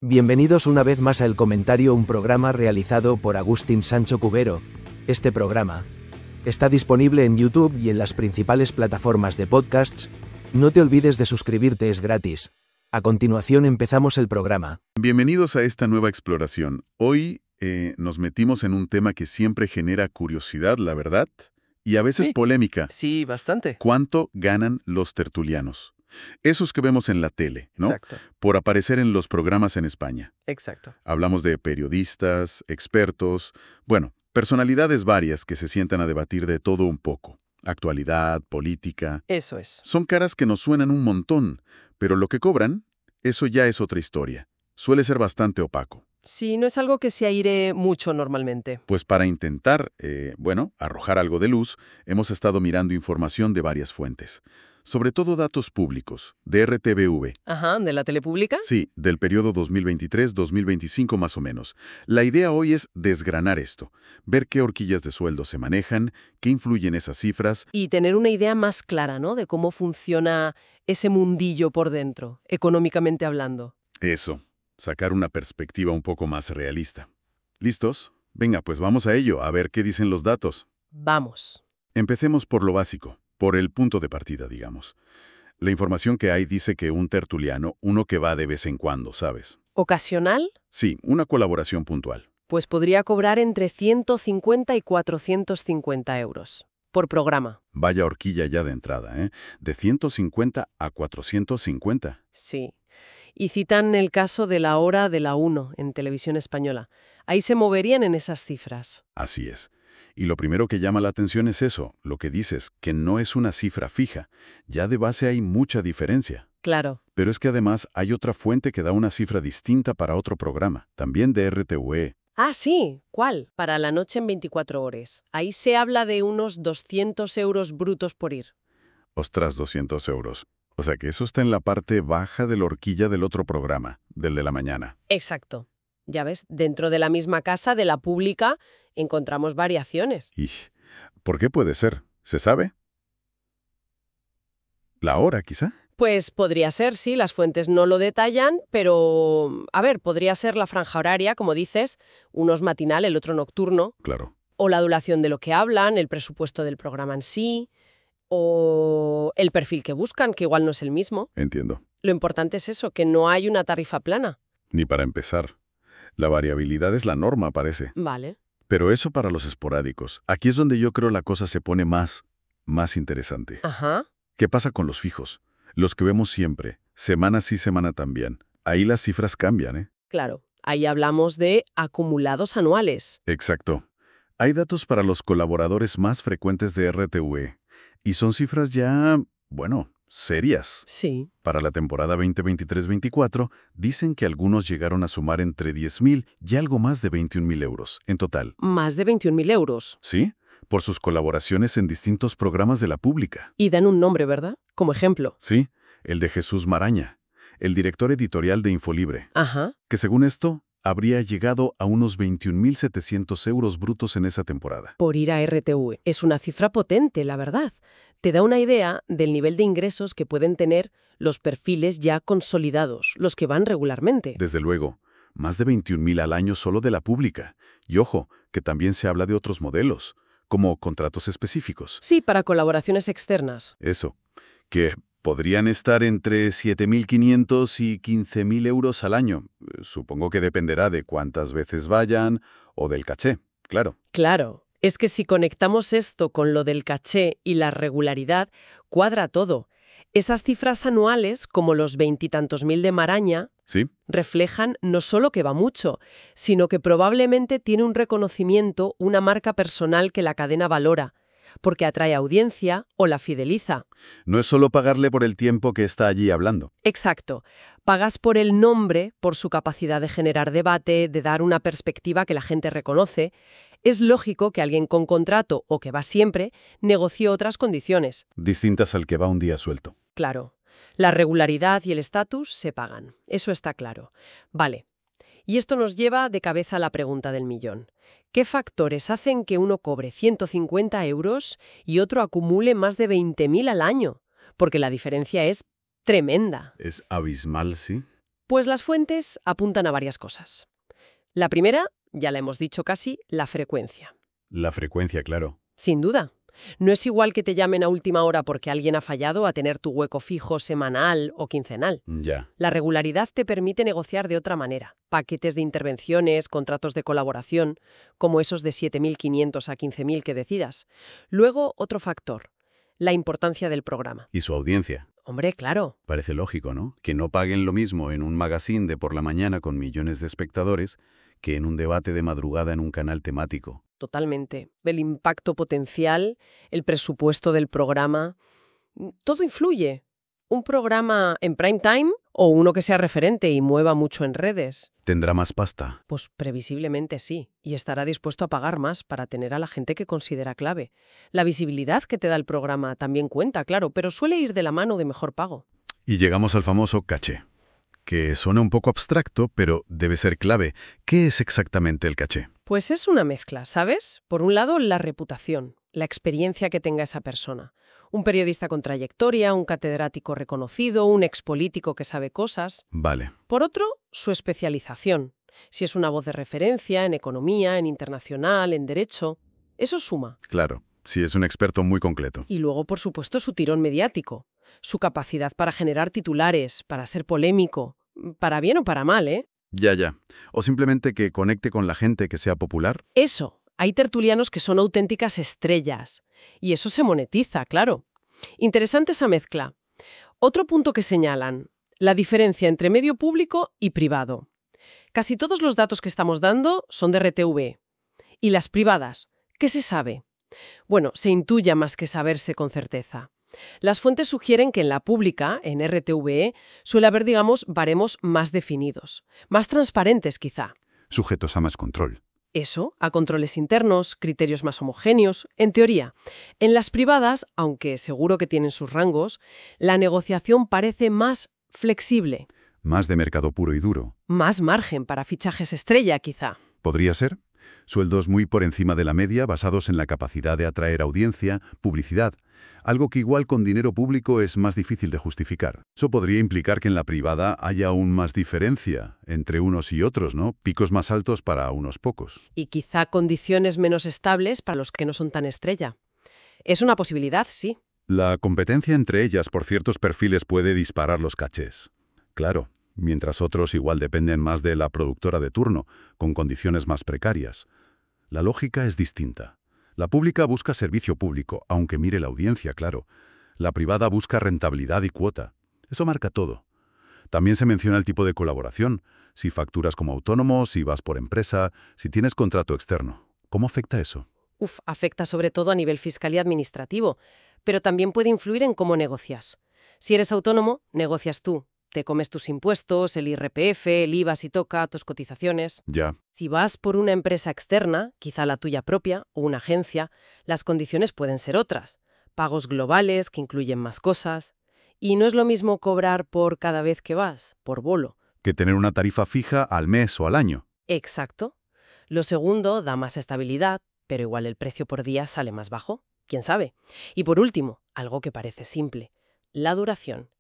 Bienvenidos una vez más a El Comentario, un programa realizado por Agustín Sancho Cubero. Este programa está disponible en YouTube y en las principales plataformas de podcasts. No te olvides de suscribirte, es gratis. A continuación empezamos el programa. Bienvenidos a esta nueva exploración. Hoy nos metimos en un tema que siempre genera curiosidad, la verdad, y a veces polémica. Sí, bastante. ¿Cuánto ganan los tertulianos? Esos que vemos en la tele, ¿no? Exacto. Por aparecer en los programas en España. Exacto. Hablamos de periodistas, expertos, personalidades varias que se sientan a debatir de todo un poco. Actualidad, política. Eso es. Son caras que nos suenan un montón, pero lo que cobran, eso ya es otra historia. Suele ser bastante opaco. Sí, no es algo que se aire mucho normalmente. Pues para intentar, arrojar algo de luz, hemos estado mirando información de varias fuentes. Sobre todo datos públicos, de RTVV. Ajá, ¿de la tele pública? Sí, del periodo 2023-2025 más o menos. La idea hoy es desgranar esto, ver qué horquillas de sueldo se manejan, qué influyen esas cifras. Y tener una idea más clara, ¿no?, de cómo funciona ese mundillo por dentro, económicamente hablando. Eso, sacar una perspectiva un poco más realista. ¿Listos? Venga, pues vamos a ello, a ver qué dicen los datos. Vamos. Empecemos por lo básico, por el punto de partida, digamos. La información que hay dice que un tertuliano, uno que va de vez en cuando, ¿sabes? ¿Ocasional? Sí, una colaboración puntual. Pues podría cobrar entre 150 y 450 euros por programa. Vaya horquilla ya de entrada, ¿eh? De 150 a 450. Sí. Y citan el caso de La Hora de la 1 en Televisión Española. Ahí se moverían en esas cifras. Así es. Y lo primero que llama la atención es eso, lo que dices, que no es una cifra fija. Ya de base hay mucha diferencia. Claro. Pero es que además hay otra fuente que da una cifra distinta para otro programa, también de RTVE. Ah, sí. ¿Cuál? Para La Noche en 24 horas. Ahí se habla de unos 200 euros brutos por ir. Ostras, 200 euros. O sea que eso está en la parte baja de la horquilla del otro programa, del de la mañana. Exacto. Ya ves, dentro de la misma casa de la pública encontramos variaciones. ¿Y por qué puede ser? ¿Se sabe? ¿La hora, quizá? Pues podría ser, sí, las fuentes no lo detallan, pero, a ver, podría ser la franja horaria, como dices, uno es matinal, el otro nocturno, Claro. o la duración de lo que hablan, el presupuesto del programa en sí, o el perfil que buscan, que igual no es el mismo. Entiendo. Lo importante es eso, que no hay una tarifa plana. Ni para empezar. La variabilidad es la norma, parece. Vale. Pero eso para los esporádicos. Aquí es donde yo creo la cosa se pone más interesante. Ajá. ¿Qué pasa con los fijos? Los que vemos siempre, semana sí, semana también. Ahí las cifras cambian, ¿eh? Claro. Ahí hablamos de acumulados anuales. Exacto. Hay datos para los colaboradores más frecuentes de RTV. Y son cifras ya, serias. Sí. Para la temporada 2023-24, dicen que algunos llegaron a sumar entre 10.000 y algo más de 21.000 euros en total. Más de 21.000 euros. ¿Sí? Por sus colaboraciones en distintos programas de la pública. Y dan un nombre, ¿verdad? Como ejemplo. Sí, el de Jesús Maraña, el director editorial de Infolibre, Ajá. que según esto, habría llegado a unos 21.700 euros brutos en esa temporada. Por ir a RTV. Es una cifra potente, la verdad. Te da una idea del nivel de ingresos que pueden tener los perfiles ya consolidados, los que van regularmente. Desde luego, más de 21.000 al año solo de la pública. Y ojo, que también se habla de otros modelos, como contratos específicos. Sí, para colaboraciones externas. Eso, que podrían estar entre 7.500 y 15.000 euros al año. Supongo que dependerá de cuántas veces vayan o del caché, claro. Claro. Es que si conectamos esto con lo del caché y la regularidad, cuadra todo. Esas cifras anuales, como los 20 y tantos mil de Maraña, ¿Sí? reflejan no solo que va mucho, sino que probablemente tiene un reconocimiento, una marca personal que la cadena valora, porque atrae audiencia o la fideliza. No es solo pagarle por el tiempo que está allí hablando. Exacto. Pagas por el nombre, por su capacidad de generar debate, de dar una perspectiva que la gente reconoce. Es lógico que alguien con contrato o que va siempre negocie otras condiciones. Distintas al que va un día suelto. Claro. La regularidad y el estatus se pagan. Eso está claro. Vale. Y esto nos lleva de cabeza a la pregunta del millón. ¿Qué factores hacen que uno cobre 150 euros y otro acumule más de 20.000 al año? Porque la diferencia es tremenda. Es abismal, ¿sí? Pues las fuentes apuntan a varias cosas. La primera, ya la hemos dicho casi, la frecuencia. La frecuencia, claro. Sin duda. No es igual que te llamen a última hora porque alguien ha fallado a tener tu hueco fijo semanal o quincenal. Ya. La regularidad te permite negociar de otra manera. Paquetes de intervenciones, contratos de colaboración, como esos de 7.500 a 15.000 que decidas. Luego, otro factor, la importancia del programa. ¿Y su audiencia? Hombre, claro. Parece lógico, ¿no? Que no paguen lo mismo en un magazine de por la mañana con millones de espectadores que en un debate de madrugada en un canal temático. Totalmente. El impacto potencial, el presupuesto del programa, todo influye. Un programa en prime time o uno que sea referente y mueva mucho en redes. ¿Tendrá más pasta? Pues previsiblemente sí, y estará dispuesto a pagar más para tener a la gente que considera clave. La visibilidad que te da el programa también cuenta, claro, pero suele ir de la mano de mejor pago. Y llegamos al famoso caché, que suena un poco abstracto, pero debe ser clave. ¿Qué es exactamente el caché? Pues es una mezcla, ¿sabes? Por un lado, la reputación, la experiencia que tenga esa persona. Un periodista con trayectoria, un catedrático reconocido, un expolítico que sabe cosas. Vale. Por otro, su especialización. Si es una voz de referencia en economía, en internacional, en derecho. Eso suma. Claro, si es un experto muy concreto. Y luego, por supuesto, su tirón mediático. Su capacidad para generar titulares, para ser polémico. Para bien o para mal, ¿eh? Ya. O simplemente que conecte con la gente, que sea popular. Eso. Hay tertulianos que son auténticas estrellas. Y eso se monetiza, claro. Interesante esa mezcla. Otro punto que señalan, la diferencia entre medio público y privado. Casi todos los datos que estamos dando son de RTV. ¿Y las privadas? ¿Qué se sabe? Bueno, se intuye más que saberse con certeza. Las fuentes sugieren que en la pública, en RTV, suele haber, digamos, baremos más definidos, más transparentes quizá. Sujetos a más control. Eso, a controles internos, criterios más homogéneos, en teoría. En las privadas, aunque seguro que tienen sus rangos, la negociación parece más flexible. Más de mercado puro y duro. Más margen para fichajes estrella, quizá. ¿Podría ser? Sueldos muy por encima de la media basados en la capacidad de atraer audiencia, publicidad, algo que igual con dinero público es más difícil de justificar. Eso podría implicar que en la privada haya aún más diferencia entre unos y otros, ¿no? Picos más altos para unos pocos. Y quizá condiciones menos estables para los que no son tan estrella. Es una posibilidad, sí. La competencia entre ellas por ciertos perfiles puede disparar los cachés. Claro, mientras otros igual dependen más de la productora de turno, con condiciones más precarias. La lógica es distinta. La pública busca servicio público, aunque mire la audiencia, claro. La privada busca rentabilidad y cuota. Eso marca todo. También se menciona el tipo de colaboración, si facturas como autónomo, si vas por empresa, si tienes contrato externo. ¿Cómo afecta eso? Afecta sobre todo a nivel fiscal y administrativo, pero también puede influir en cómo negocias. Si eres autónomo, negocias tú. Te comes tus impuestos, el IRPF, el IVA si toca, tus cotizaciones. Ya. Si vas por una empresa externa, quizá la tuya propia o una agencia, las condiciones pueden ser otras. Pagos globales que incluyen más cosas. Y no es lo mismo cobrar por cada vez que vas, por bolo. Que tener una tarifa fija al mes o al año. Exacto. Lo segundo da más estabilidad, pero igual el precio por día sale más bajo. ¿Quién sabe? Y por último, algo que parece simple, la duración.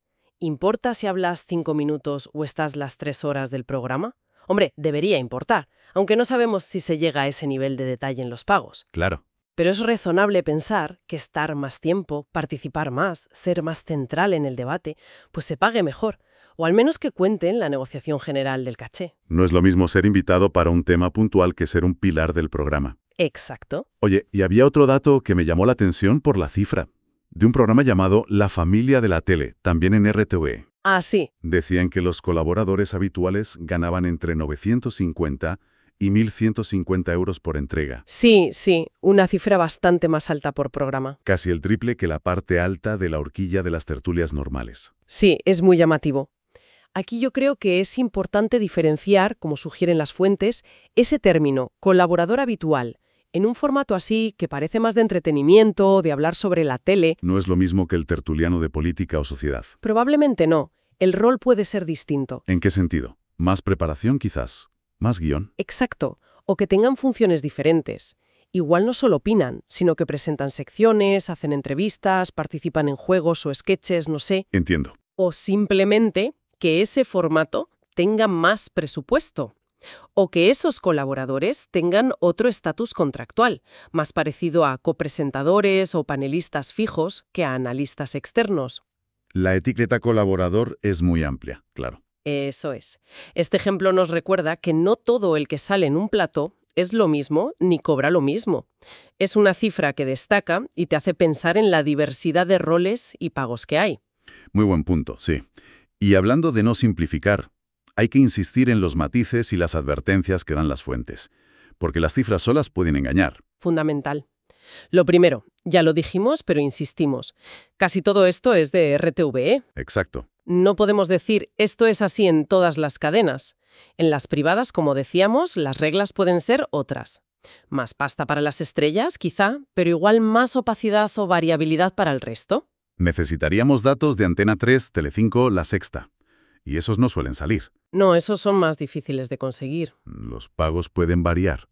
¿Importa si hablas 5 minutos o estás las 3 horas del programa? Hombre, debería importar, aunque no sabemos si se llega a ese nivel de detalle en los pagos. Claro. Pero es razonable pensar que estar más tiempo, participar más, ser más central en el debate, pues se pague mejor, o al menos que cuente en la negociación general del caché. No es lo mismo ser invitado para un tema puntual que ser un pilar del programa. Exacto. Oye, y había otro dato que me llamó la atención por la cifra. De un programa llamado La Familia de la Tele, también en RTV. Ah, sí. Decían que los colaboradores habituales ganaban entre 950 y 1.150 euros por entrega. Sí, una cifra bastante más alta por programa. Casi el triple que la parte alta de la horquilla de las tertulias normales. Sí, es muy llamativo. Aquí yo creo que es importante diferenciar, como sugieren las fuentes, ese término, colaborador habitual, en un formato así que parece más de entretenimiento, de hablar sobre la tele. No es lo mismo que el tertuliano de política o sociedad. Probablemente no. El rol puede ser distinto. ¿En qué sentido? ¿Más preparación quizás? ¿Más guión? Exacto. O que tengan funciones diferentes. Igual no solo opinan, sino que presentan secciones, hacen entrevistas, participan en juegos o sketches, no sé. Entiendo. O simplemente que ese formato tengan más presupuesto. O que esos colaboradores tengan otro estatus contractual, más parecido a copresentadores o panelistas fijos que a analistas externos. La etiqueta colaborador es muy amplia, claro. Eso es. Este ejemplo nos recuerda que no todo el que sale en un plató es lo mismo ni cobra lo mismo. Es una cifra que destaca y te hace pensar en la diversidad de roles y pagos que hay. Muy buen punto, sí. Y hablando de no simplificar, hay que insistir en los matices y las advertencias que dan las fuentes, porque las cifras solas pueden engañar. Fundamental. Lo primero, ya lo dijimos, pero insistimos. Casi todo esto es de RTVE. Exacto. No podemos decir esto es así en todas las cadenas. En las privadas, como decíamos, las reglas pueden ser otras. Más pasta para las estrellas, quizá, pero igual más opacidad o variabilidad para el resto. Necesitaríamos datos de Antena 3, Telecinco, La Sexta. Y esos no suelen salir. No, esos son más difíciles de conseguir. Los pagos pueden variar.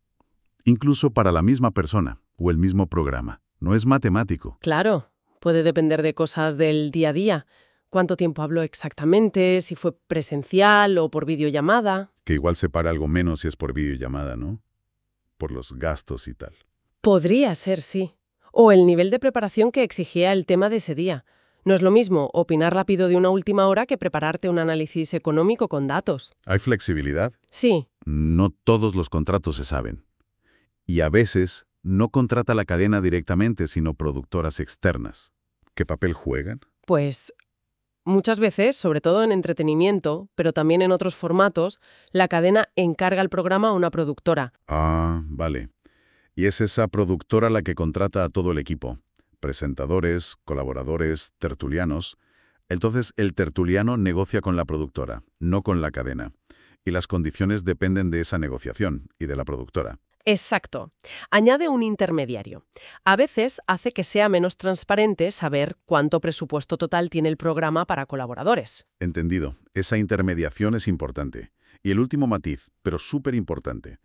Incluso para la misma persona o el mismo programa. No es matemático. Claro, puede depender de cosas del día a día. ¿Cuánto tiempo habló exactamente? ¿Si fue presencial o por videollamada? Que igual se para algo menos si es por videollamada, ¿no? Por los gastos y tal. Podría ser, sí. O el nivel de preparación que exigía el tema de ese día. No es lo mismo opinar rápido de una última hora que prepararte un análisis económico con datos. ¿Hay flexibilidad? Sí. No todos los contratos se saben. Y a veces no contrata la cadena directamente, sino productoras externas. ¿Qué papel juegan? Pues muchas veces, sobre todo en entretenimiento, pero también en otros formatos, la cadena encarga el programa a una productora. Ah, vale. Y es esa productora la que contrata a todo el equipo. Presentadores, colaboradores, tertulianos. Entonces el tertuliano negocia con la productora, no con la cadena. Y las condiciones dependen de esa negociación y de la productora. Exacto. Añade un intermediario. A veces hace que sea menos transparente saber cuánto presupuesto total tiene el programa para colaboradores. Entendido. Esa intermediación es importante. Y el último matiz, pero súper importante.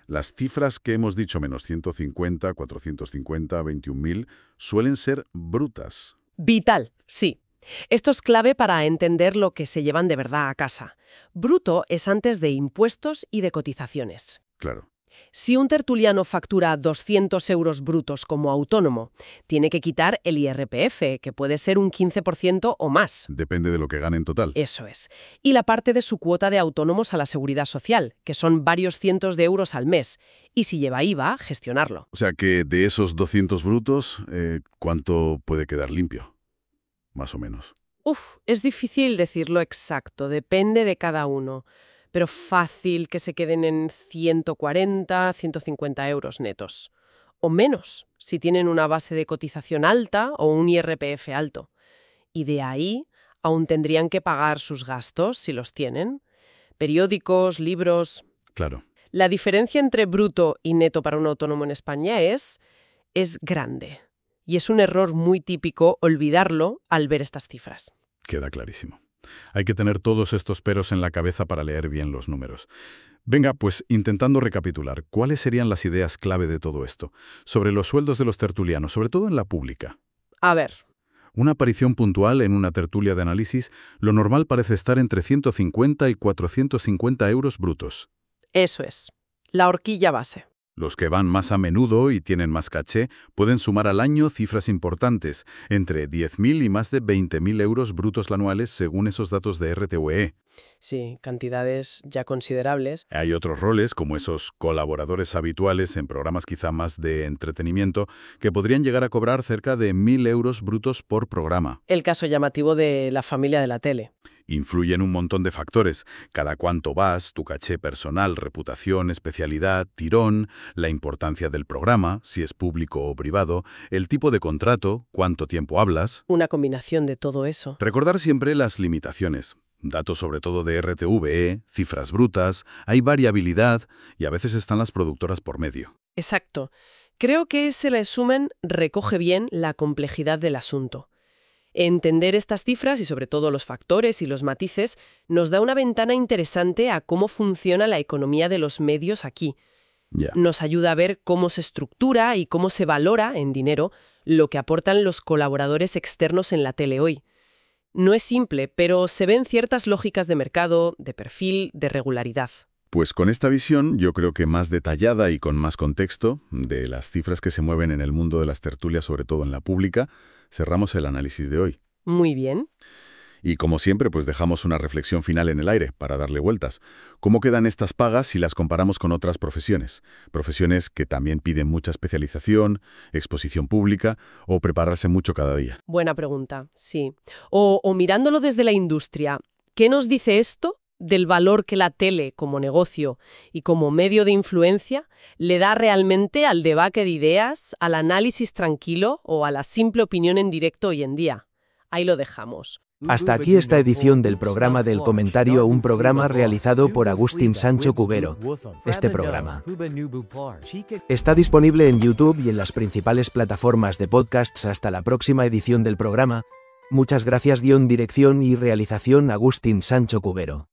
Las cifras que hemos dicho, menos 150, 450, 21.000, suelen ser brutas. Vital, sí. Esto es clave para entender lo que se llevan de verdad a casa. Bruto es antes de impuestos y de cotizaciones. Claro. Si un tertuliano factura 200 euros brutos como autónomo, tiene que quitar el IRPF, que puede ser un 15% o más. Depende de lo que gane en total. Eso es. Y la parte de su cuota de autónomos a la seguridad social, que son varios cientos de euros al mes. Y si lleva IVA, gestionarlo. O sea que de esos 200 brutos, ¿cuánto puede quedar limpio? Más o menos. Es difícil decirlo exacto, depende de cada uno. Pero fácil que se queden en 140, 150 euros netos. O menos, si tienen una base de cotización alta o un IRPF alto. Y de ahí aún tendrían que pagar sus gastos, si los tienen. Periódicos, libros. Claro. La diferencia entre bruto y neto para un autónomo en España es grande. Y es un error muy típico olvidarlo al ver estas cifras. Queda clarísimo. Hay que tener todos estos peros en la cabeza para leer bien los números. Venga, pues intentando recapitular, ¿cuáles serían las ideas clave de todo esto? Sobre los sueldos de los tertulianos, sobre todo en la pública. A ver. Una aparición puntual en una tertulia de análisis, lo normal parece estar entre 150 y 450 euros brutos. Eso es. La horquilla base. Los que van más a menudo y tienen más caché pueden sumar al año cifras importantes, entre 10.000 y más de 20.000 euros brutos anuales según esos datos de RTVE. Sí, cantidades ya considerables. Hay otros roles, como esos colaboradores habituales en programas quizá más de entretenimiento, que podrían llegar a cobrar cerca de 1.000 euros brutos por programa. El caso llamativo de la familia de la tele. Influyen un montón de factores, cada cuánto vas, tu caché personal, reputación, especialidad, tirón, la importancia del programa, si es público o privado, el tipo de contrato, cuánto tiempo hablas. Una combinación de todo eso. Recordar siempre las limitaciones. Datos sobre todo de RTVE, cifras brutas, hay variabilidad y a veces están las productoras por medio. Exacto. Creo que ese resumen recoge bien la complejidad del asunto. Entender estas cifras y sobre todo los factores y los matices nos da una ventana interesante a cómo funciona la economía de los medios aquí. Yeah. Nos ayuda a ver cómo se estructura y cómo se valora en dinero lo que aportan los colaboradores externos en la tele hoy. No es simple, pero se ven ciertas lógicas de mercado, de perfil, de regularidad. Pues con esta visión, yo creo que más detallada y con más contexto, de las cifras que se mueven en el mundo de las tertulias, sobre todo en la pública, cerramos el análisis de hoy. Muy bien. Y como siempre, pues dejamos una reflexión final en el aire para darle vueltas. ¿Cómo quedan estas pagas si las comparamos con otras profesiones? Profesiones que también piden mucha especialización, exposición pública o prepararse mucho cada día. Buena pregunta, sí. O mirándolo desde la industria, ¿qué nos dice esto del valor que la tele como negocio y como medio de influencia le da realmente al debate de ideas, al análisis tranquilo o a la simple opinión en directo hoy en día? Ahí lo dejamos. Hasta aquí esta edición del programa del comentario, un programa realizado por Agustín Sancho Cubero. Este programa está disponible en YouTube y en las principales plataformas de podcasts. Hasta la próxima edición del programa. Muchas gracias. Dirección y realización Agustín Sancho Cubero.